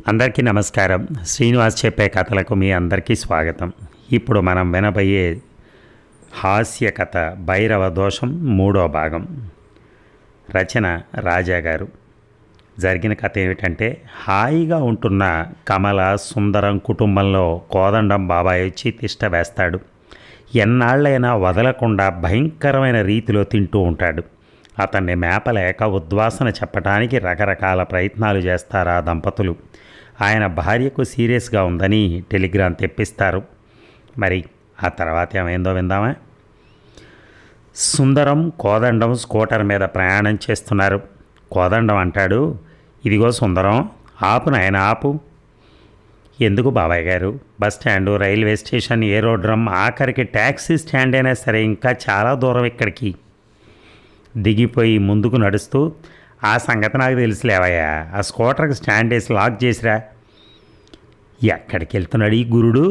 అందరికీ నమస్కారం. శ్రీనివాస్ చెప్పే కథలకు మీ అందరికీ స్వాగతం. ఇప్పుడు మనం వినబోయే హాస్య కథ భైరవ దోషం 3వ భాగం. రచన రాజాగారు. జరిగిన కథ ఏమిటంటే, హాయిగా ఉంటున్న కమల సుందరం కుటుంబంలో కోదండం బాబాయ్ వచ్చి తిష్ట వేస్తాడు. ఎన్నాళ్ళైనా వదలకుండా భయంకరమైన రీతిలో తింటూ ఉంటాడు. అతన్ని మేపలేక ఉద్వాసన చెప్పడానికి రకరకాల ప్రయత్నాలు చేస్తారు ఆ దంపతులు. ఆయన భార్యకు సీరియస్గా ఉందని టెలిగ్రామ్ తెప్పిస్తారు. మరి ఆ తర్వాత ఏమైందో విందామా? సుందరం కోదండం స్కూటర్ మీద ప్రయాణం చేస్తున్నారు. కోదండం అంటాడు, ఇదిగో సుందరం, ఆపు నాయన ఆపు. ఎందుకు బాబాయ్ గారు? Bus stand, railway station, aerodrome, ఆఖరికి ట్యాక్సీ స్టాండ్ అయినా సరే ఇంకా చాలా దూరం ఇక్కడికి. దిగిపోయి ముందుకు నడుస్తూ, ఆ సంగతి నాకు తెలుసులేవయ్యా, ఆ స్కూటర్కి స్టాండ్ వేసి లాక్ చేసిరా. ఎక్కడికి వెళ్తున్నాడు ఈ గురుడు?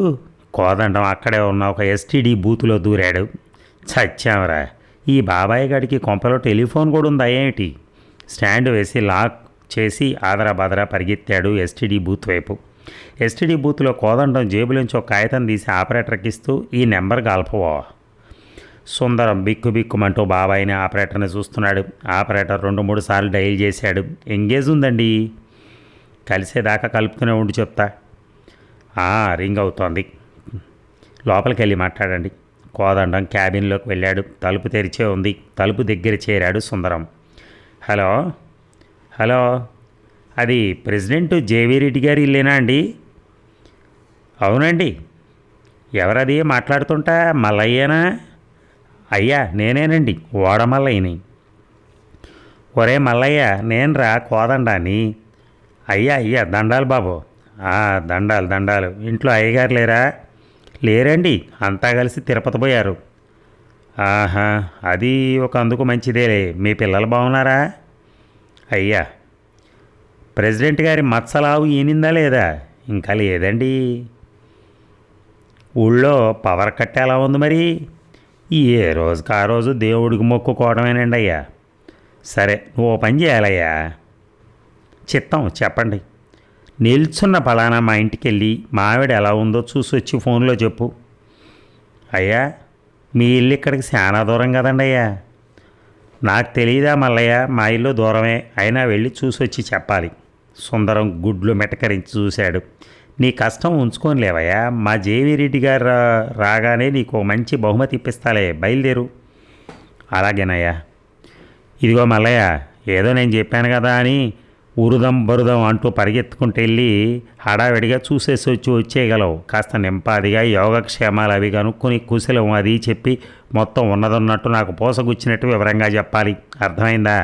కోదండం అక్కడే ఉన్న ఒక ఎస్టీడీ బూత్లో దూరాడు. చచ్చామరా, ఈ బాబాయ్ గడికి కొంపలో టెలిఫోన్ కూడా ఉందా ఏమిటి? స్టాండ్ వేసి లాక్ చేసి ఆదరా పరిగెత్తాడు ఎస్టీడీ బూత్ వైపు. ఎస్టీడీ బూత్లో కోదండం జేబులోంచి ఒక కాగితం తీసి ఆపరేటర్కి ఇస్తూ, ఈ నెంబర్ కలపవా. సుందరం బిక్కుమంటూ బాబాయిని ఆపరేటర్ని చూస్తున్నాడు. ఆపరేటర్ 2-3 సార్లు డైల్ చేశాడు. ఎంగేజ్ ఉందండి. కలిసేదాకా కలుపుతూనే ఉండి చెప్తా. రింగ్ అవుతోంది, లోపలికి వెళ్ళి మాట్లాడండి. కోదండం క్యాబిన్లోకి వెళ్ళాడు. తలుపు తెరిచే ఉంది. తలుపు దగ్గర చేరాడు సుందరం. హలో, అది ప్రెసిడెంట్ జేవీ రెడ్డి గారి ఇల్లేనా అండి? అవునండి. ఎవరది మాట్లాడుతుంటా? మల్లయ్యేనా? అయ్యా నేనేనండి, ఓడమల్లయ్యని. ఒరే మల్లయ్య, నేను రా కోదండాన్ని. అయ్యా దండాలు బాబు. దండాలు. ఇంట్లో అయ్యగారు లేరా? లేరండి, అంతా కలిసి తిరుపతి పోయారు. అది ఒక అందుకు మంచిదేలే. మీ పిల్లలు బాగున్నారా? అయ్యా, ప్రెసిడెంట్ గారి మత్సలావు ఈనిందా లేదా? ఇంకా లేదండి. ఊళ్ళో పవర్ కట్ ఎలా ఉంది మరి? ఏ రోజుకి ఆ రోజు దేవుడికి మొక్కుకోవడమేనండి అయ్యా. సరే, నువ్వు ఓ పని చేయాలయ్యా. చిత్తం చెప్పండి. నిల్చున్న పలానా మా ఇంటికి వెళ్ళి మా ఆవిడ ఎలా ఉందో చూసి వచ్చి ఫోన్లో చెప్పు. అయ్యా, మీ ఇల్లు ఇక్కడికి చాలా దూరం కదండి అయ్యా. నాకు తెలియదా మల్లయ్య, మా ఇల్లు దూరమే, అయినా వెళ్ళి చూసి వచ్చి చెప్పాలి. సుందరం గుడ్లు మెటకరించి చూశాడు. నీ కష్టం ఉంచుకొని లేవయ్యా, మా జేవీ రెడ్డి గారు రాగానే నీకు మంచి బహుమతి ఇప్పిస్తాలే, బయలుదేరు. అలాగేనయ్యా. ఇదిగో మల్లయ్య, ఏదో నేను చెప్పాను కదా అని బరుదం అంటూ పరిగెత్తుకుంటూ వెళ్ళి హడావిడిగా చూసేసి వచ్చేయగలవు. కాస్త నింపాదిగా యోగక్షేమాలు అవి కనుక్కొని కుశలం అది చెప్పి మొత్తం ఉన్నదన్నట్టు నాకు పోసగుచ్చినట్టు వివరంగా చెప్పాలి. అర్థమైందా?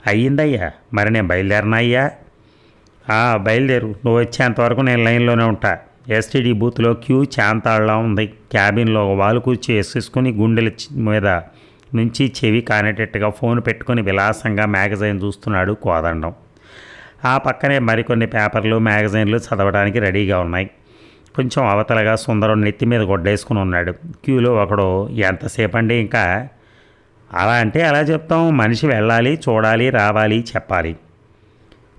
అయ్యిందయ్యా. మరి నేను బయలుదేరనా అయ్యా? బయలుదేరు. నువ్వు వచ్చేంతవరకు నేను లైన్లోనే ఉంటా. ఎస్టీడీ బూత్లో క్యూ చాంతాళ్ళ ఉంది. క్యాబిన్లో ఒక వాలు కూర్చి వేసేసుకుని గుండెల మీద నుంచి చెవి కానేటట్టుగా ఫోన్ పెట్టుకుని విలాసంగా మ్యాగజైన్ చూస్తున్నాడు కోదండం. ఆ పక్కనే మరికొన్ని పేపర్లు, మ్యాగజైన్లు చదవడానికి రెడీగా ఉన్నాయి. కొంచెం అవతలగా సుందరం నెత్తి మీద గొడ్డేసుకుని ఉన్నాడు. క్యూలో ఒకడు, ఎంతసేపు అండి ఇంకా? అలా అంటే అలా చెప్తాం, మనిషి వెళ్ళాలి, చూడాలి, రావాలి, చెప్పాలి.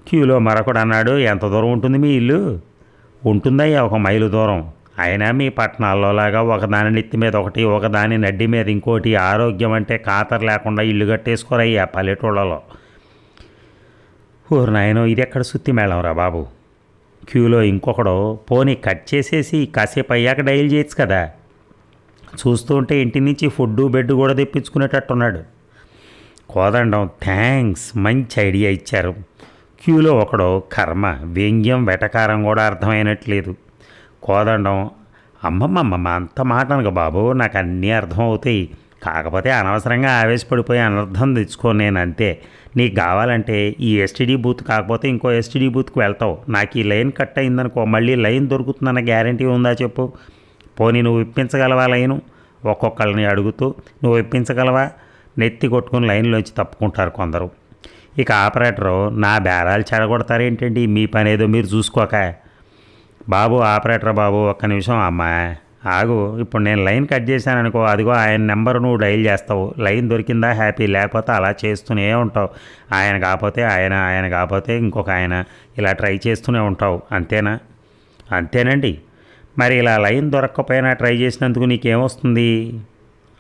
క్యూలో మరొకడు అన్నాడు, ఎంత దూరం ఉంటుంది మీ ఇల్లు? ఉంటుందయ్యా 1 మైలు దూరం. అయినా మీ పట్టణాల్లో లాగా ఒకదాని నెత్తి మీద ఒకటి, ఒకదాని నడ్డి మీద ఇంకోటి, ఆరోగ్యం అంటే ఖాతరు లేకుండా ఇల్లు కట్టేసుకోరయ్యా పల్లెటూళ్ళలో. ఊరు నాయనో, ఇది ఎక్కడ సుత్తి మేళం రా బాబు. క్యూలో ఇంకొకడు, పోనీ కట్ చేసేసి కాసేపు అయ్యాక డైల్ చేయొచ్చు కదా. చూస్తూ ఉంటే ఇంటి నుంచి ఫుడ్డు బెడ్ కూడా తెప్పించుకునేటట్టున్నాడు. కోదండం, థ్యాంక్స్, మంచి ఐడియా ఇచ్చారు. క్యూలో ఒకడు, కర్మ, వ్యంగ్యం వెటకారం కూడా అర్థమైనట్లేదు. కోదండం, అమ్మమ్మమ్మ అంత మాట అనగా బాబు, నాకు అన్నీ అర్థమవుతాయి. కాకపోతే అనవసరంగా ఆవేశపడిపోయి అనర్థం తెచ్చుకోను నేను, అంతే. నీకు కావాలంటే ఈ ఎస్టీడీ బూత్ కాకపోతే ఇంకో ఎస్టీడీ బూత్కి వెళ్తావు. నాకు ఈ లైన్ కట్ అయిందనుకో, మళ్ళీ లైన్ దొరుకుతుందన్న గ్యారంటీ ఉందా చెప్పు? పోనీ నువ్వు ఇప్పించగలవా లైను? ఒక్కొక్కళ్ళని అడుగుతూ, నువ్వు ఇప్పించగలవా? నెత్తి కొట్టుకుని లైన్లోంచి తప్పుకుంటారు కొందరు. ఇక ఆపరేటరు, నా బేరాలు చెడగొడతారేంటండి, మీ పని ఏదో మీరు చూసుకోక. బాబు ఆపరేటర్ బాబు, ఒక్క నిమిషం అమ్మా, ఆగు, ఇప్పుడు నేను లైన్ కట్ చేశాను అనుకో, అదిగో ఆయన నెంబర్ నువ్వు డైల్ చేస్తావు, లైన్ దొరికిందా హ్యాపీ, లేకపోతే అలా చేస్తూనే ఉంటావు. ఆయన కాకపోతే ఆయన, ఆయన కాకపోతే ఇంకొక ఆయన, ఇలా ట్రై చేస్తూనే ఉంటావు, అంతేనా? అంతేనండి. మరి ఇలా లైన్ దొరక్కపోయినా ట్రై చేసినందుకు నీకేమొస్తుంది?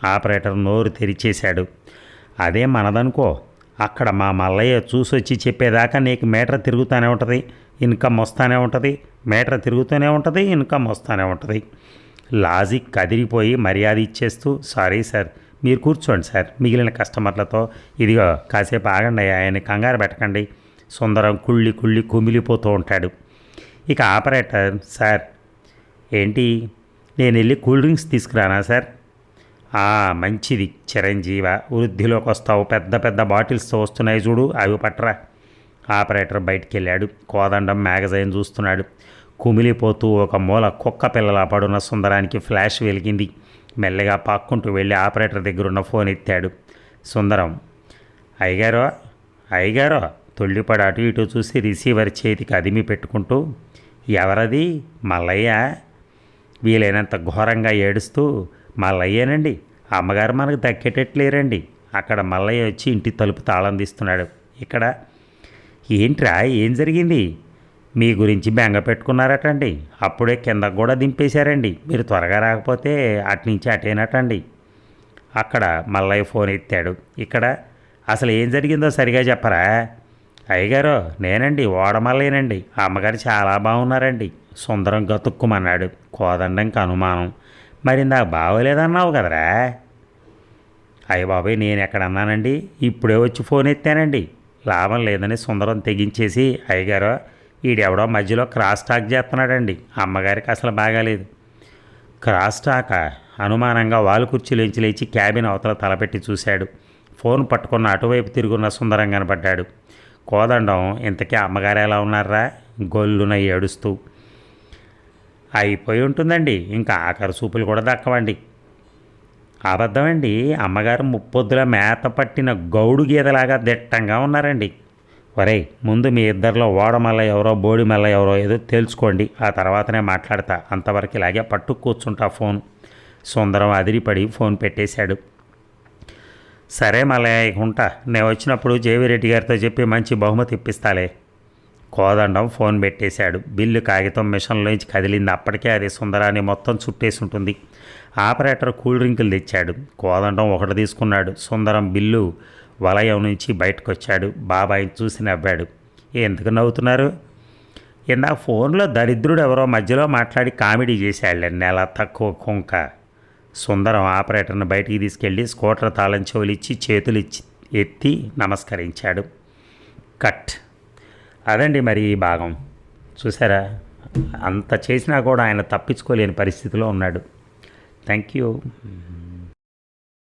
ఆపరేటర్ నోరు తెరిచేశాడు. అదే మనదనుకో, అక్కడ మా మల్లయ్య చూసొచ్చి చెప్పేదాకా నీకు మీటర్ తిరుగుతూనే ఉంటుంది, ఇన్కమ్ వస్తూనే ఉంటుంది, మీటర్ తిరుగుతూనే ఉంటుంది, ఇన్కమ్ వస్తూనే ఉంటుంది. లాజిక్ కదిరిపోయి మర్యాద ఇచ్చేస్తూ, సారీ సార్, మీరు కూర్చోండి సార్, మిగిలిన కస్టమర్లతో ఇదిగో కాసేపు ఆగండి, ఆయన్ని కంగారు పెట్టకండి. సుందరం కుళ్ళి కుళ్ళి కుమిలిపోతూ ఉంటాడు. ఇక ఆపరేటర్, సార్ ఏంటి, నేను వెళ్ళి కూల్ డ్రింక్స్ తీసుకురానా సార్? మంచిది చిరంజీవ, వృద్ధిలోకి వస్తావు, పెద్ద పెద్ద బాటిల్స్తో వస్తున్నాయి చూడు, అవి పట్టరా. ఆపరేటర్ బయటికి వెళ్ళాడు. కోదండం మ్యాగజైన్ చూస్తున్నాడు. కుమిలిపోతూ ఒక మూల కుక్క పిల్లల పడున్న సుందరానికి ఫ్లాష్ వెలిగింది. మెల్లగా పాక్కుంటూ వెళ్ళి ఆపరేటర్ దగ్గరున్న ఫోన్ ఎత్తాడు. సుందరం, అయ్యగారో అయ్యగారో, తొళ్ళిపడి అటు ఇటు చూసి రిసీవర్ చేతికి అదిమి పెట్టుకుంటూ, ఎవరది? మల్లయ్య. వీలైనంత ఘోరంగా ఏడుస్తూ, మల్లయ్యేనండి, అమ్మగారు మనకు దక్కేటట్లేరండి. అక్కడ మల్లయ్య వచ్చి ఇంటి తలుపు తాళం తీస్తున్నాడు. ఇక్కడ ఏంట్రా, ఏం జరిగింది? మీ గురించి బెంగ పెట్టుకున్నారటండి, అప్పుడే కిందకు కూడా దింపేశారండి, మీరు త్వరగా రాకపోతే అట్నుంచి అటేనటండి. అక్కడ మల్లయ్య ఫోన్ ఎత్తాడు. ఇక్కడ అసలు ఏం జరిగిందో సరిగా చెప్పరా? అయ్యగారు, నేనండి, ఓడమల్లయ్యనండి, అమ్మగారు చాలా బాగున్నారండి. సుందరం గతుక్కుమన్నాడు. కోదండంకి అనుమానం. మరి నాకు బాగోలేదన్నావు కదరా? అయ్య బాబాయ్, నేను ఎక్కడన్నానండి, ఇప్పుడే వచ్చి ఫోన్ ఎత్తానండి. లాభం లేదని సుందరం తెగించేసి, అయ్యగారు, ఈడెవడో మధ్యలో క్రాస్ టాక్ చేస్తున్నాడండి, అమ్మగారికి అసలు బాగాలేదు. క్రాస్ టాక? అనుమానంగా వాలు కుర్చీలోంచి లేచి క్యాబిన్ అవతల తలపెట్టి చూశాడు. ఫోన్ పట్టుకున్న అటువైపు తిరుగున్న సుందరం కనబడ్డాడు. కోదండం, ఇంతకీ అమ్మగారు ఎలా ఉన్నారా? గొల్లున ఏడుస్తూ. అయిపోయి ఉంటుందండి, ఇంకా ఆఖరి చూపులు కూడా దక్కవండి. అబద్ధమండి, అమ్మగారు ముప్పొద్దుల మేత పట్టిన గౌడు గీదలాగా దిట్టంగా ఉన్నారండి. ఒరేయ్, ముందు మీ ఇద్దరిలో ఓడమల్ల ఎవరో బోడి మల్ల ఎవరో ఏదో తెలుసుకోండి, ఆ తర్వాతనే మాట్లాడతా, అంతవరకు ఇలాగే పట్టు కూర్చుంటా ఫోన్. సుందరం అదిరిపడి ఫోన్ పెట్టేశాడు. సరే మల్లయ్య, ఉంటా, నేను వచ్చినప్పుడు జేవిరెడ్డి గారితో చెప్పి మంచి బహుమతి ఇప్పిస్తాలే. కోదండం ఫోన్ పెట్టేశాడు. బిల్లు కాగితం మిషన్లోంచి కదిలింది. అప్పటికే అది సుందరాన్ని మొత్తం చుట్టేసి ఉంటుంది. ఆపరేటర్ కూల్ డ్రింకులు తెచ్చాడు. కోదండం ఒకటి తీసుకున్నాడు. సుందరం బిల్లు వలయం నుంచి బయటకు వచ్చాడు. బాబాయిని చూసి నవ్వాడు. ఎందుకు నవ్వుతున్నారు? ఇందాక ఫోన్లో దరిద్రుడు ఎవరో మధ్యలో మాట్లాడి కామెడీ చేశాడులే, నెల తక్కువ కుంక. సుందరం ఆపరేటర్ని బయటికి తీసుకెళ్ళి స్కూటర్ తాళం చెవులిచ్చి చేతులు ఎత్తి నమస్కరించాడు. కట్. అదండి మరి ఈ భాగం చూసారా? అంత చేసినా కూడా ఆయన తప్పించుకోలేని పరిస్థితిలో ఉన్నాడు. Thank you.